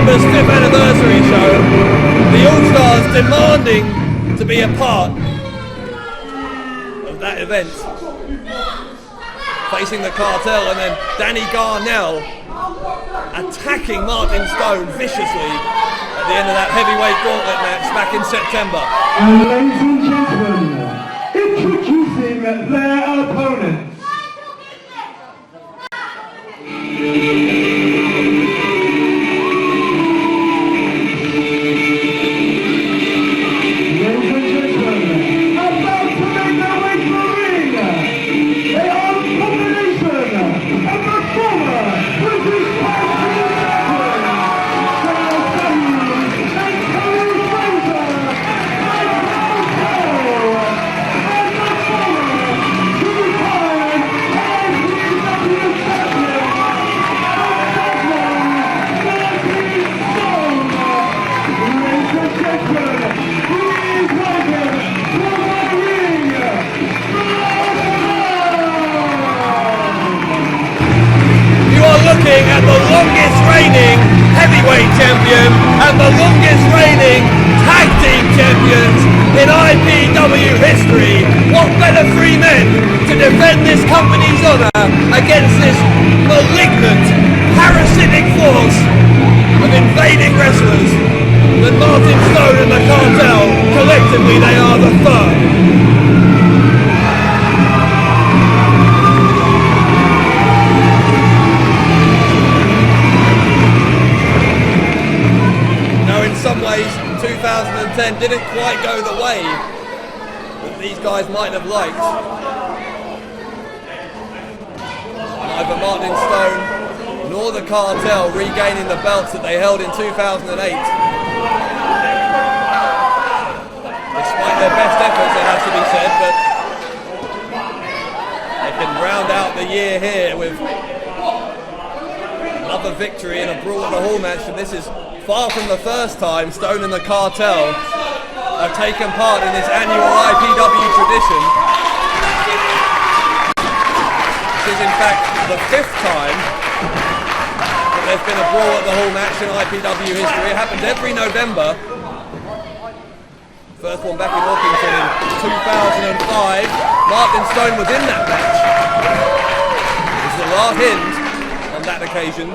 September's 5th anniversary show, the All-Stars demanding to be a part of that event, facing the Kartel, and then Danny Garnell attacking Martin Stone viciously at the end of that heavyweight gauntlet match back in September. And ladies and gentlemen, introducing their opponents. Looking at the longest reigning heavyweight champion and the longest reigning tag team champions in IPW history. What better three men to defend this company's honour against this malignant, parasitic force of invading wrestlers than Martin Stone and the Kartel. Collectively, they are the third. In some ways, 2010 didn't quite go the way that these guys might have liked. Neither Martin Stone nor the Kartel regaining the belts that they held in 2008. Despite their best efforts, it has to be said, but they can round out the year here with another victory in a Brawl at the Hall match, and this is far from the first time Stone and the Kartel have taken part in this annual IPW tradition. This is in fact the 5th time that there's been a Brawl at the Hall match in IPW history. It happens every November. First one back in Orpington in 2005. Martin Stone was in that match. It was the last hint on that occasion.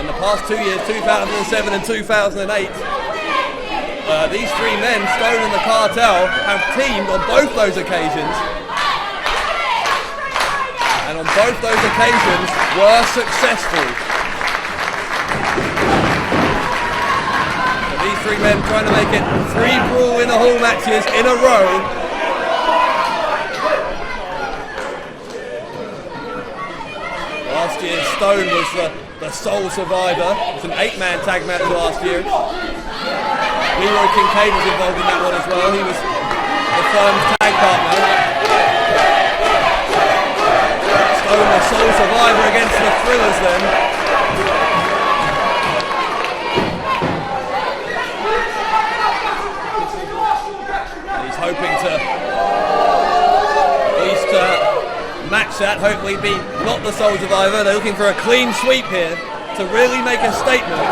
In the past 2 years, 2007 and 2008, these three men, Stone and the Kartel, have teamed on both those occasions, and on both those occasions were successful. So these three men trying to make it 3 Brawl in the Hall matches in a row. Last year, Stone was the sole survivor. It was an 8-man tag match last year. Leroy Kincaid was involved in that one as well. He was the firm's tag partner. Stone the sole survivor against the Thrillers then. And he's hoping to at least match that, hopefully be not the sole survivor. They're looking for a clean sweep here to really make a statement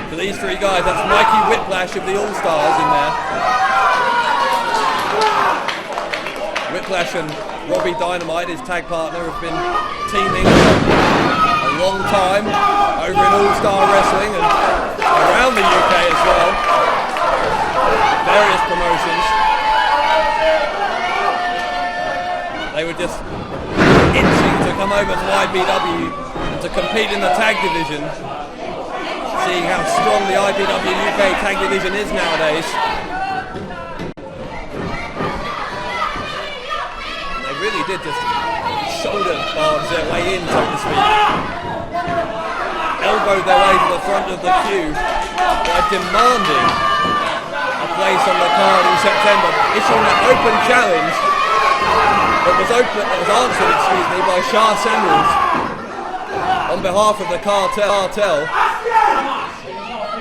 for these three guys. That's Mikey Whiplash of the All-Stars in there. Whiplash and Robbie Dynamite, his tag partner, have been teaming a long time over in All-Star Wrestling and around the UK as well. Various promotions. They were just itching to come over to IPW and to compete in the tag division, seeing how strong the IPW UK tag division is nowadays. They really did just shoulder barge their way in, so to speak. Elbowed their way to the front of the queue by demanding a place on the card in September, issuing an open challenge that was answered, by Sha Samuels on behalf of the Kartel.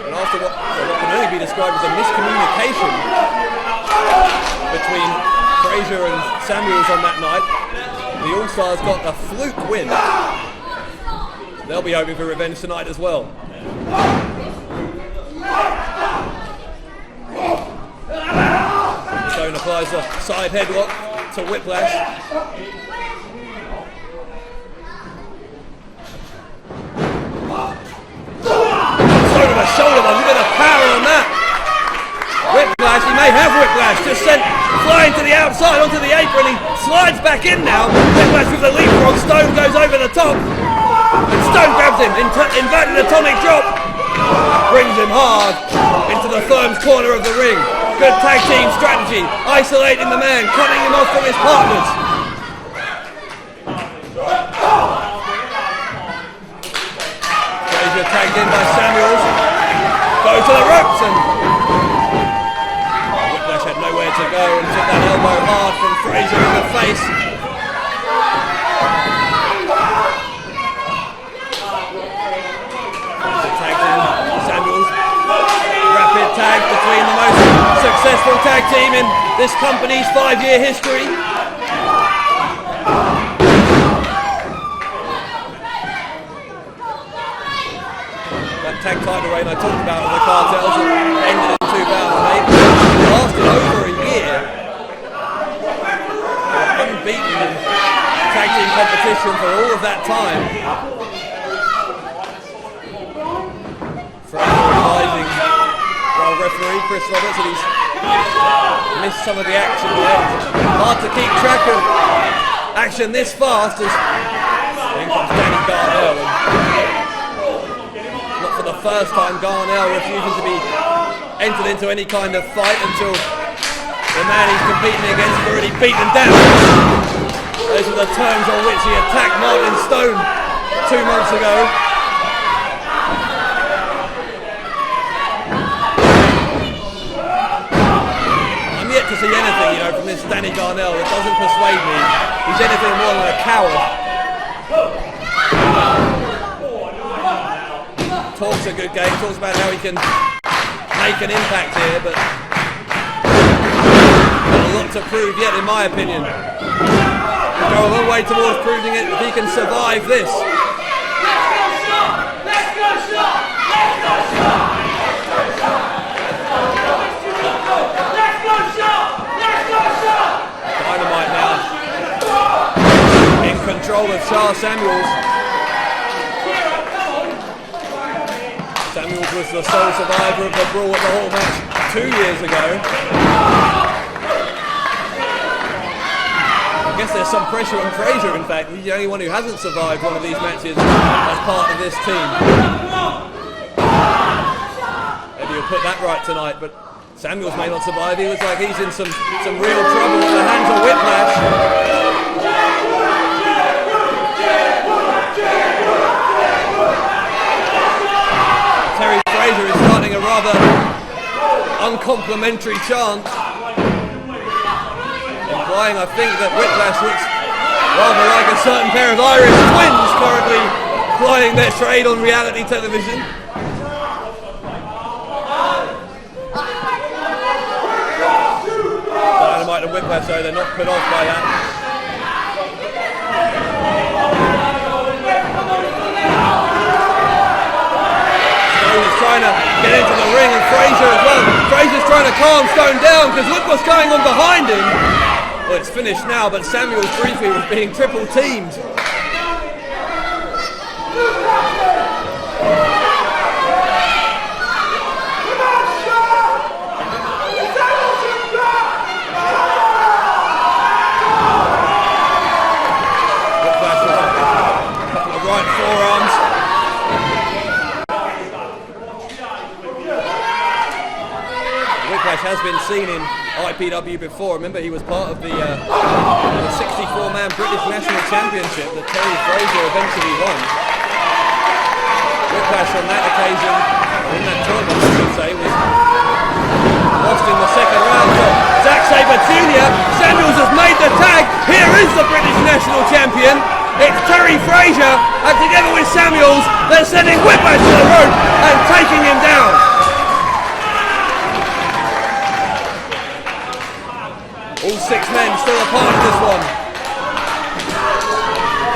And after what can only be described as a miscommunication between Frazier and Samuels on that night, the All-Stars got a fluke win. they'll be hoping for revenge tonight as well. Stone applies a side headlock to Whiplash. Stone with a shoulder one, look at the power on that. Whiplash, he may have Whiplash, just sent flying to the outside onto the apron. He slides back in now. Whiplash with the leapfrog. Stone goes over the top. And Stone grabs him, inverted atomic drop. Brings him hard into the firm's corner of the ring. Good tag team strategy, isolating the man, cutting him off from his partners. Frazier tagged in by Samuels. Go to the ropes and Whiplash had nowhere to go and took that elbow hard from Frazier in the face. Tagged in Samuels. Rapid tag between the most successful tag team in this company's 5-year history. That tag title reign I talked about with the Kartels ended in 2008. It lasted over a year. Unbeaten in tag team competition for all of that time. Frazier advising while referee Chris Roberts, and he's missed some of the action there. Hard to keep track of action this fast as in comes Danny Garnell. Not for the first time Garnell refusing to be entered into any kind of fight until the man he's competing against has already beaten down. Those are the terms on which he attacked Martin Stone 2 months ago. To see anything, from this Danny Garnell that doesn't persuade me. He's anything more than a coward. Talks a good game, talks about how he can make an impact here, but got a lot to prove yet, in my opinion. He'll go a long way towards proving it if he can survive this. Dynamite now in control of Sha Samuels. Samuels was the sole survivor of the Brawl at the Hall match 2 years ago. I guess there's some pressure on Frazier, in fact. He's the only one who hasn't survived one of these matches as part of this team. Maybe he'll put that right tonight, but Samuels may not survive. He looks like he's in some real trouble at the hands of Whiplash. Terry Frazier is starting a rather uncomplimentary chant, implying, I think, that Whiplash looks rather like a certain pair of Irish twins currently plying their trade on reality television. Dynamite and Whiplash, though, they're not put off by that. Stone is trying to get into the ring, and Frazier as well. Frazier's trying to calm Stone down because look what's going on behind him. Well, it's finished now, but Samuels briefly was being triple teamed. Right forearms. Whiplash has been seen in IPW before. Remember, he was part of the 64-man British National Championship that Terry Frazier eventually won. Whiplash on that occasion, in that tournament, I should say, was lost in the second round to Zack Sabre Jr. Samuels has made the tag. Here is the British National Champion. It's Terry Frazier, and together with Samuels, they're sending Whiplash to the rope and taking him down. All 6 men still a part of this one.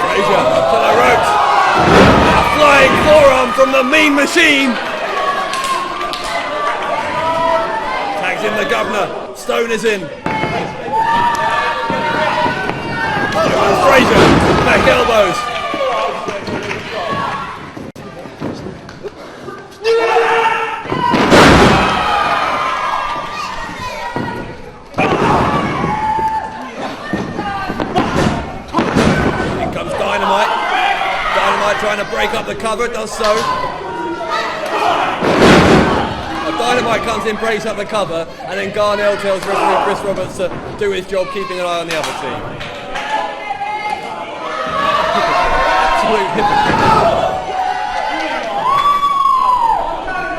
Frazier up to the ropes. A flying from the Mean Machine. Tags in the Guvnor. Stone is in. Frazier, back elbows. In comes Dynamite. Dynamite trying to break up the cover, does so. Dynamite comes in, breaks up the cover, and then Garnell tells referee Chris Roberts to do his job, keeping an eye on the other team. Absolute hypocrite.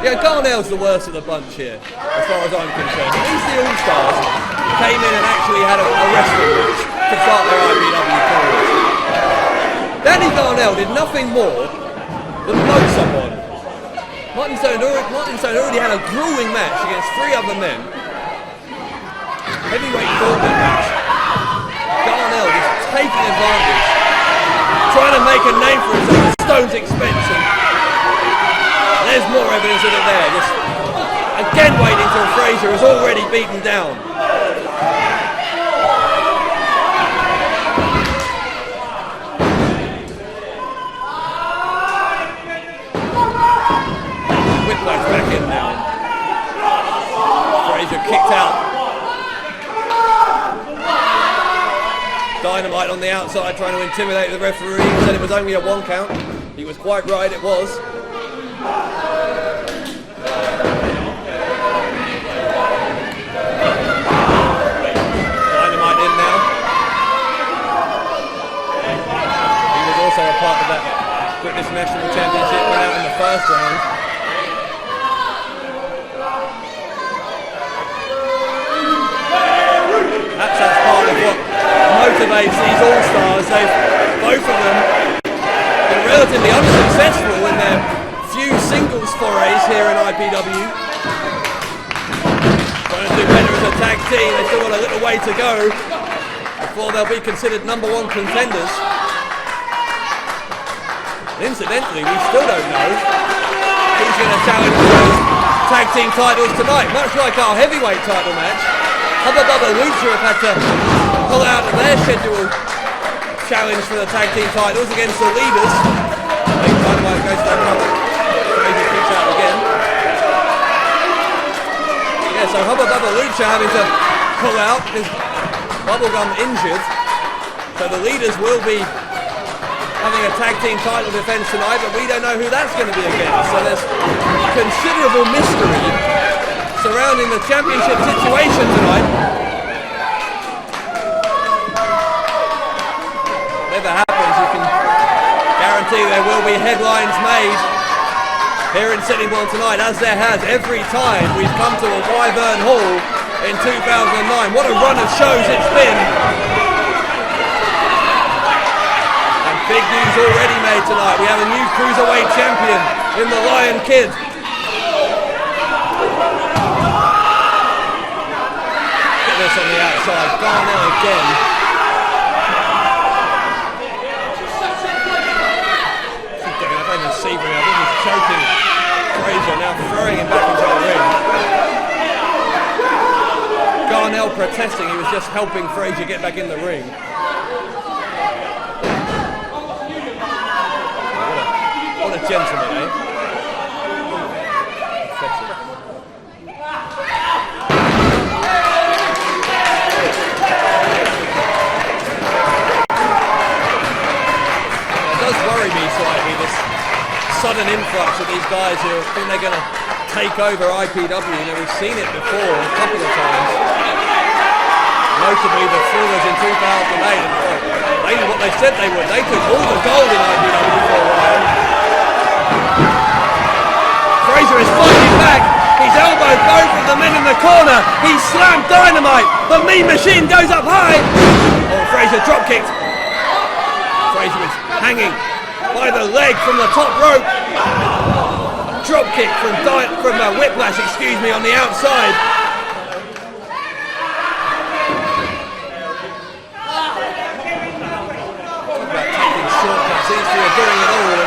Yeah, Garnell's the worst of the bunch here, as far as I'm concerned. At least the All-Stars came in and actually had a wrestling match to start their IPW careers. Danny Garnell did nothing more than blow someone. Martin Stone already had a grueling match against 3 other men. Heavyweight gauntlet match. Garnell just taking advantage, trying to make a name for himself at Stone's expense. And there's more evidence of it there. Just again waiting until Frazier is already beaten down. Whiplash back in now. Frazier kicked out. Dynamite on the outside trying to intimidate the referee. He said it was only a 1 count. He was quite right, it was. Dynamite in now. He was also a part of that British National Championship, went out in the first round. That's part of what motivates these All-Stars. Both of them been relatively unsuccessful in their few singles forays here in IPW. Trying to do better as a tag team. They've still got a little way to go before they'll be considered #1 contenders. Incidentally, we still don't know who's going to challenge for those tag team titles tonight. Much like our heavyweight title match, Hubba Bubba Lucha have had to pull out of their scheduled challenge for the tag team titles against the leaders. Dynamite goes back up. Frazier kicks out again. Yeah, so Hubba Bubba Lucha having to pull out because Bubblegum injured. So the leaders will be having a tag team title defense tonight, but we don't know who that's going to be against. So there's considerable mystery surrounding the championship situation tonight. Whatever happens, you can guarantee there will be headlines made here in Sittingbourne tonight, as there has every time we've come to a Wyvern Hall in 2009. What a run of shows it's been. And big news already made tonight. We have a new Cruiserweight champion in the Lion Kid. This on the outside, Garnell again. I don't even see him. I think he's choking Frazier, now throwing him back into the ring. Garnell protesting, he was just helping Frazier get back in the ring. What a gentleman, eh? Worry me slightly, this sudden influx of these guys who think they're going to take over IPW. You know, we've seen it before a couple of times, notably the Thrillers in 2008. And they did what they said they would. They took all the gold in IPW for a while. Frazier is fighting back. He's elbowed both of the men in the corner. He slammed Dynamite. The Mean Machine goes up high. Oh, Frazier drop kicked. Frazier is hanging by the leg from the top rope. A drop kick from Whiplash, on the outside. Talk about taking shortcuts, seems to be doing it all.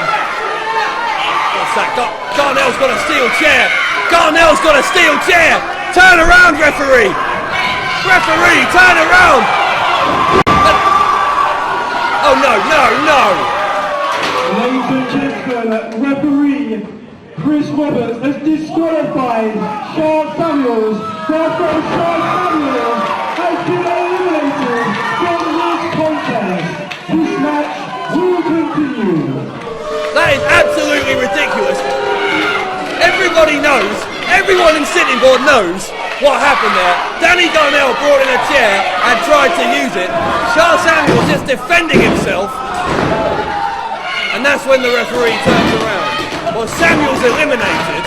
And that? Garnell's got a steel chair. Garnell's got a steel chair. Turn around, referee. Referee, turn around. Oh no, no, no. Ladies and gentlemen, referee Chris Roberts has disqualified Sha Samuels. Therefore, Sha Samuels has been eliminated from this contest. This match will continue. That is absolutely ridiculous. Everybody knows, everyone in Sitting Board knows what happened there. Danny Garnell brought in a chair and tried to use it. Sha Samuels just defending himself. And that's when the referee turns around. Well, Samuels eliminated.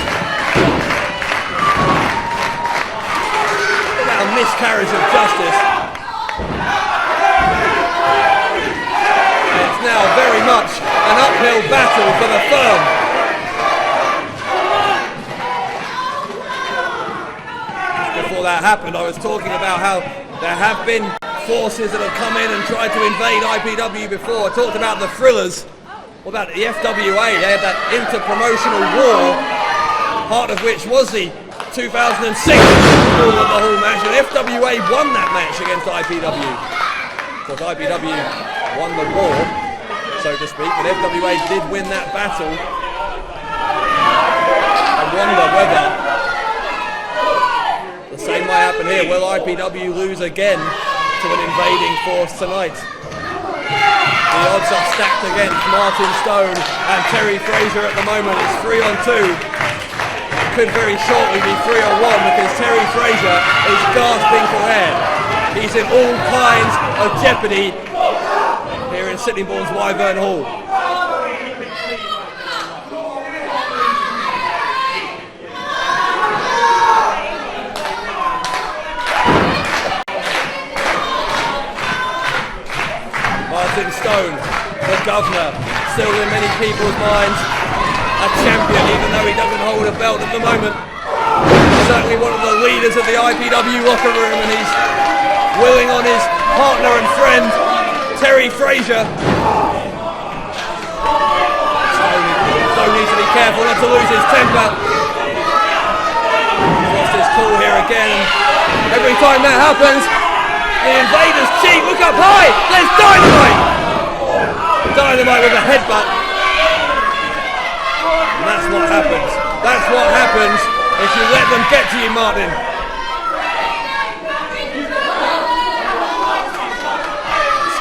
What a miscarriage of justice. It's now very much an uphill battle for the firm. Before that happened, I was talking about how there have been forces that have come in and tried to invade IPW before. I talked about the Thrillers. What about the FWA? They had that inter-promotional war, part of which was the 2006 Brawl At The Hall match, and FWA won that match against IPW. Because IPW won the war, so to speak, but FWA did win that battle. I wonder whether the same might happen here. Will IPW lose again to an invading force tonight? The odds are stacked against Martin Stone and Terry Frazier at the moment. It's 3-on-2. Could very shortly be 3-on-1 because Terry Frazier is gasping for air. He's in all kinds of jeopardy here in Sittingbourne's Wyvern Hall. Martin Stone, the Guvnor, still in many people's minds a champion, even though he doesn't hold a belt at the moment. Certainly one of the leaders of the IPW locker room, and he's willing on his partner and friend, Terry Frazier. Stone needs to be careful not to lose his temper. He's lost his cool here again. Every time that happens, the invaders cheat. Look up high. There's Dynamite. Dynamite with a headbutt. And that's what happens. That's what happens if you let them get to you, Martin.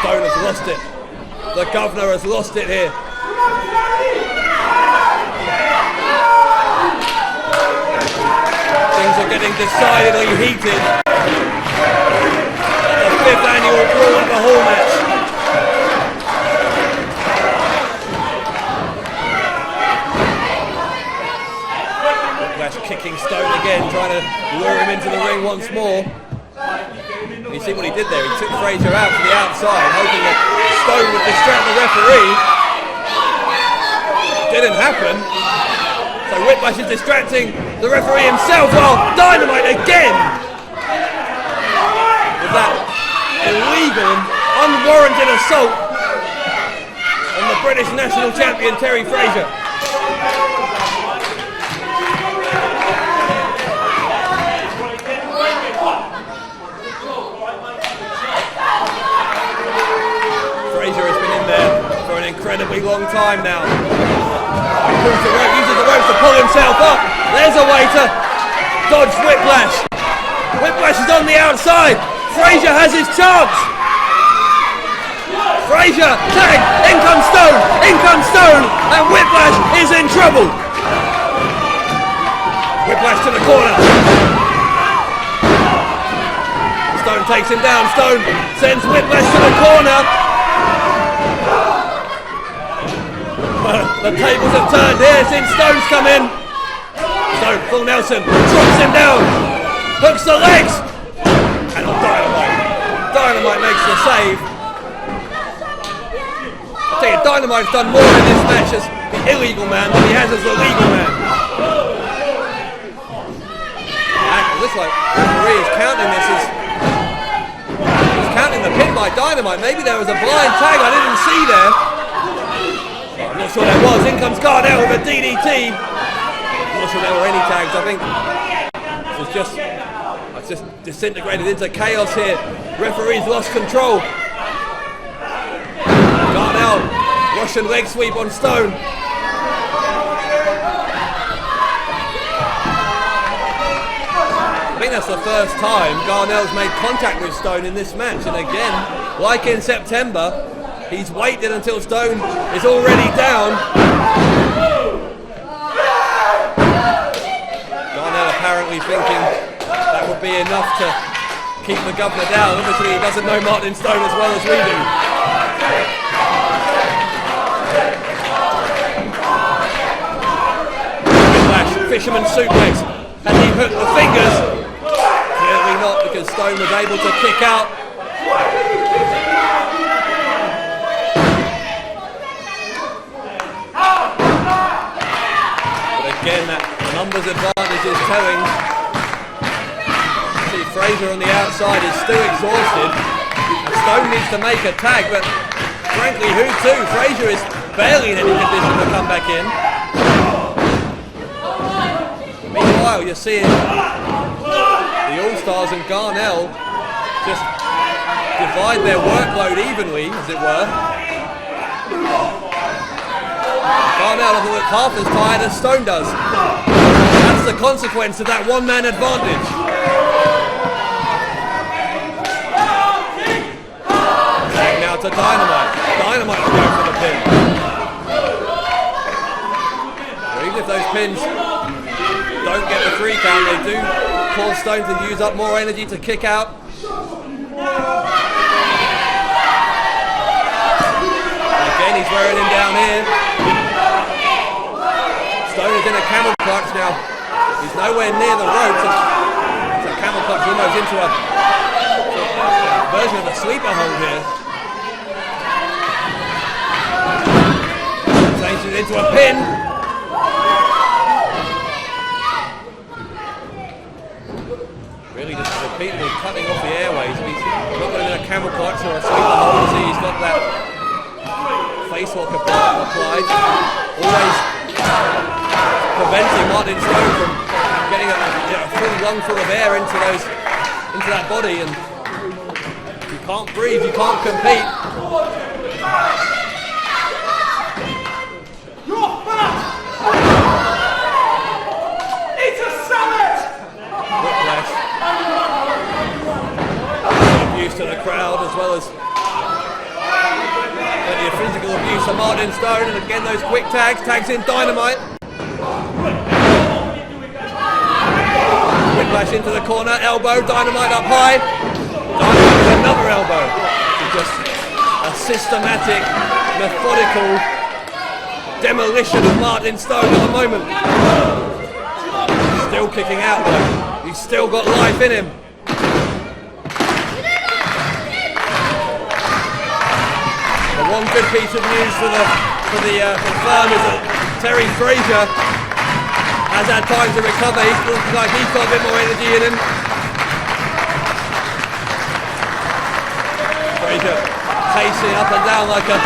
Stone has lost it. The Guvnor has lost it here. Things are getting decidedly heated. The 5th annual Brawl At The Hall match. Whiplash kicking Stone again, trying to lure him into the ring once more. You see what he did there? He took Frazier out to the outside, hoping that Stone would distract the referee. Didn't happen. So Whiplash is distracting the referee himself, while Dynamite again with that illegal, unwarranted assault on the British national champion Terry Frazier. Frazier has been in there for an incredibly long time now. He pulls the rope, uses the ropes to pull himself up. There's a way to dodge Whiplash. Whiplash is on the outside. Frazier has his chance. Frazier, tag, in comes Stone, and Whiplash is in trouble. Whiplash to the corner. Stone takes him down. Stone sends Whiplash to the corner. The tables have turned here since Stone's come in. Stone, full Nelson, drops him down, hooks the legs, and on Dynamite. Dynamite makes the save. I tell you, Dynamite's done more in this match as the illegal man than he has as the legal man. It looks like the referee is counting this as he's counting the pin by Dynamite. Maybe there was a blind tag I didn't see there. I'm not sure there was. In comes Kartel with a DDT. I'm not sure there were any tags. I think it's just disintegrated into chaos here. Referee's lost control. Garnell, Russian leg sweep on Stone. I think that's the first time Garnell's made contact with Stone in this match, and again, like in September, he's waited until Stone is already down. Garnell apparently thinking that would be enough to keep the Guvnor down. Obviously he doesn't know Martin Stone as well as we do. Whiplash, fisherman suplex. Has he hooked the fingers? Clearly not, because Stone was able to kick out. But again, that numbers advantage is telling. See, Frazier on the outside is still exhausted. And Stone needs to make a tag, but frankly, who to? Frazier is barely in any condition to come back in. Meanwhile, you're seeing the All-Stars and Garnell just divide their workload evenly, as it were. Garnell doesn't look half as tired as Stone does. That's the consequence of that one-man advantage. Now to Dynamite. Dynamite will go for the pin. Or even if those pins don't get the 3 count, they do cause Stone to use up more energy to kick out. Again, he's wearing him down here. Stone is in a camel clutch now. He's nowhere near the rope, so camel clutch almost into a version of a sleeper hold here. Changes it into a pin. Really just repeatedly cutting off the airways. He's not got him in a camel clutch or a sleeper hold. See, he's got that face lock applied. Always preventing Martin Stone from getting a full lungful of air into that body, and you can't breathe, you can't compete. It's a salad! Whiplash. Abuse to the crowd, as well as plenty of physical abuse of Martin Stone, and again those quick tags in Dynamite. Whiplash into the corner, elbow, Dynamite up high. Dynamite with another elbow. It's just a systematic, methodical demolition of Martin Stone at the moment. He's still kicking out though. He's still got life in him. The one good piece of news for the firm is that Terry Frazier has had time to recover. He looks like he's got a bit more energy in him. Frazier pacing up and down like a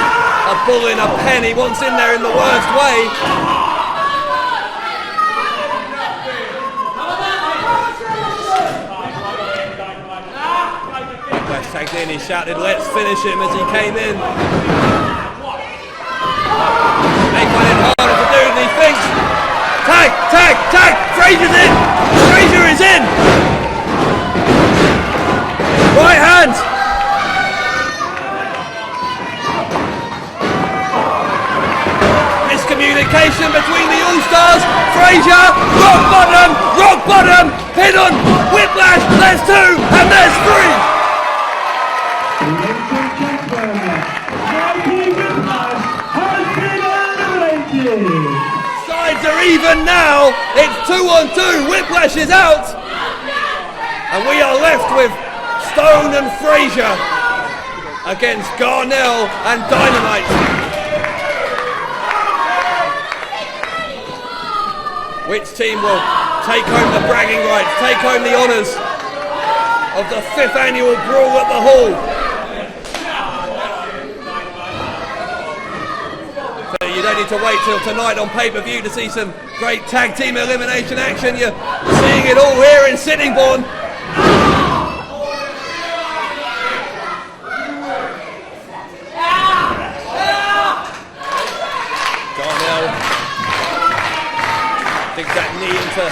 bull in a pen. He wants in there in the worst way. Whiplash tagged in, he shouted, "Let's finish him," as he came in. They find it harder to do than he thinks. Tag, tag, tag! Frazier's in! Frazier is in! Right hand! Miscommunication between the All-Stars. Frazier, rock bottom, pin on Whiplash. There's 2 and there's 3. Ladies and gentlemen, Mikey Whiplash has been eliminated! Sides are even now. It's 2-on-2. Whiplash is out, and we are left with Stone and Frazier against Garnell and Dynamite. Which team will take home the bragging rights, take home the honours of the 5th annual Brawl at the Hall? So you ready to wait till tonight on pay-per-view to see some great tag team elimination action. You're seeing it all here in Sittingbourne. Garnell digs that knee into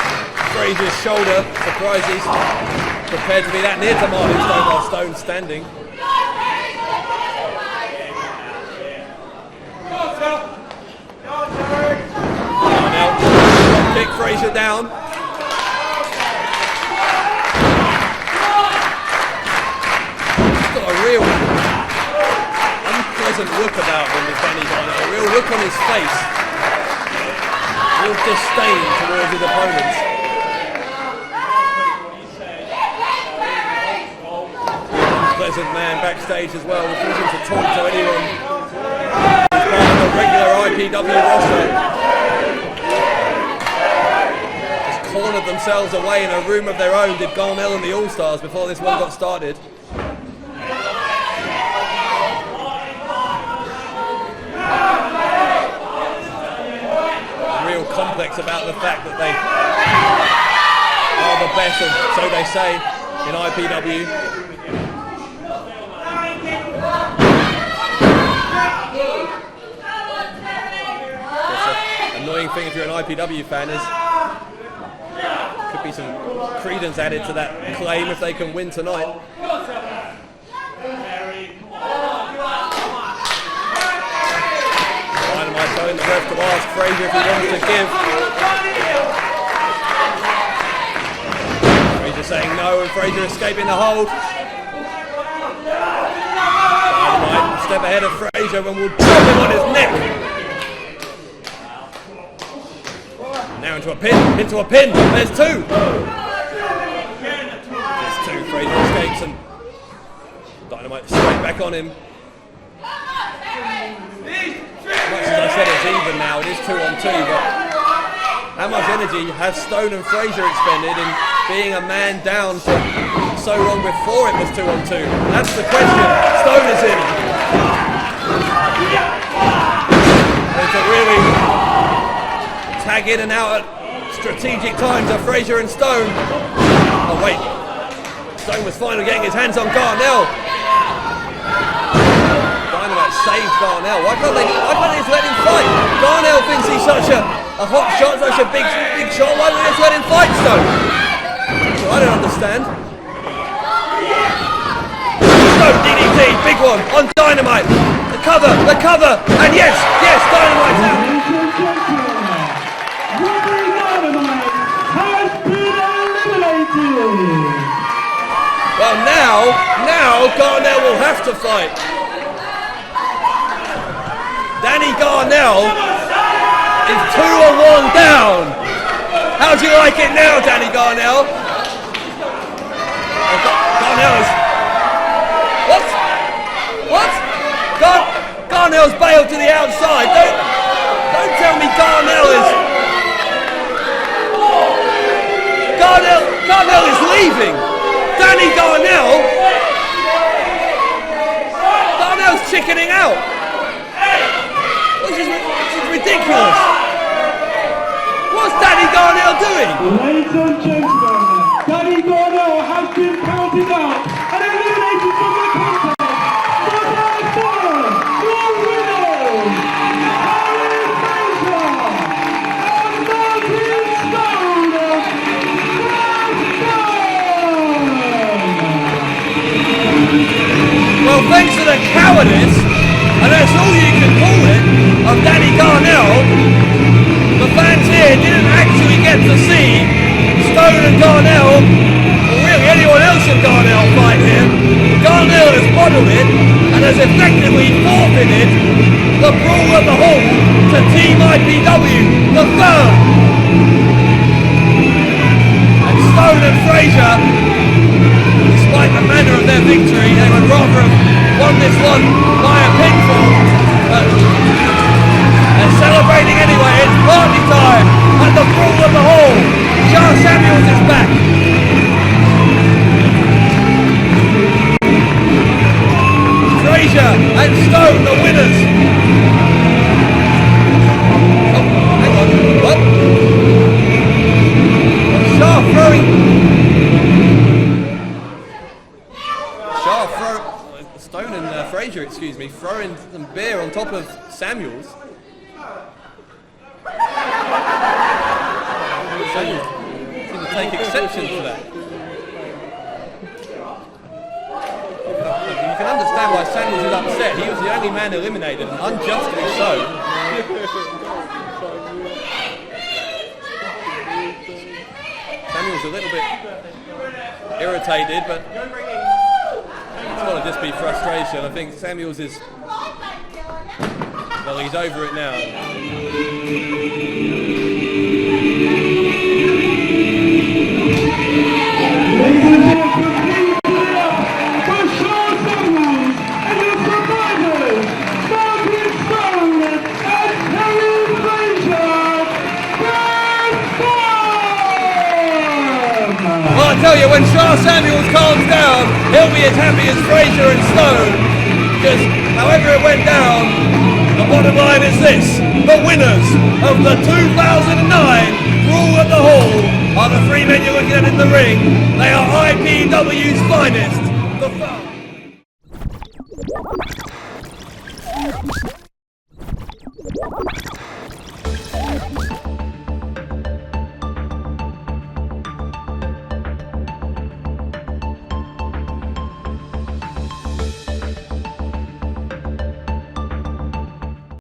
Frazier's shoulder. Surprised he's prepared to be that near to Martin Stone while Stone's standing. Garnell kick Frazier down. He's got a real unpleasant look about him, with Danny Garnell. A real look on his face. Real disdain towards his opponents. Unpleasant man backstage as well, refusing to talk to anyone. Part of the regular IPW roster. Just cornered themselves away in a room of their own, did Garnell and the All-Stars, before this one got started. Real complex about the fact that they are the best, and so they say, in IPW. Annoying thing if you're an IPW fan is could be some credence added to that claim if they can win tonight. Dynamite telling the ref to ask Frazier if he wants to give. Frazier saying no, and Frazier escaping the hold. Dynamite a step ahead of Frazier and will drop him on his neck. Now into a pin, there's two! There's two, Frazier escapes and Dynamite straight back on him. Much as I said, it's even now, it is 2-on-2, but how much energy has Stone and Frazier expended in being a man down for so long before it was 2-on-2? That's the question. Stone is in. And to really tag in and out at strategic times of Frazier and Stone. Oh wait, Stone was finally getting his hands on Garnell. Dynamite saves Garnell. Why can't they just let him fight? Garnell thinks he's such a hot shot, such a big shot. Why don't they just let him fight Stone? Well, I don't understand. Stone DDT, big one on Dynamite. The cover, and yes, Dynamite's out. Well, now Garnell will have to fight. Danny Garnell is 2-1 down. How do you like it now, Danny Garnell? Garnell is... What? Garnell's bailed to the outside. Don't tell me Garnell is... Garnell is leaving. Danny Garnell's chickening out. This is ridiculous. What's Danny Garnell doing? Ladies and gentlemen, Danny Garnell has been counted out and eliminated from the contest. Well, thanks to the cowardice, and that's all you can call it, of Danny Garnell, the fans here didn't actually get to see Stone and Garnell, or really anyone else in Garnell fight here. Garnell has bottled it and has effectively forfeited the Brawl at the Hall to Team IPW, the third. And Stone and Frazier, despite the manner of their victory, they would rather have won this one by a pinfall. But they're celebrating anyway. It's party time at the Brawl at the Hall. Sha Samuels is back. Frazier and Stone, the winners. actually, throwing some beer on top of Samuels. Samuels seems to take exception to that. You can understand why Samuels is upset. He was the only man eliminated, unjustly so. Samuels a little bit irritated, but it's got to just be frustration. I think Samuels is, well, he's over it now. Well, I tell you, when Sha Samuels calms down, he'll be as happy as Frazier and Stone. Because however it went down, the bottom line is this: the winners of the 2009 Brawl at the Hall are the three men you're looking at in the ring. They are IPW's finest. The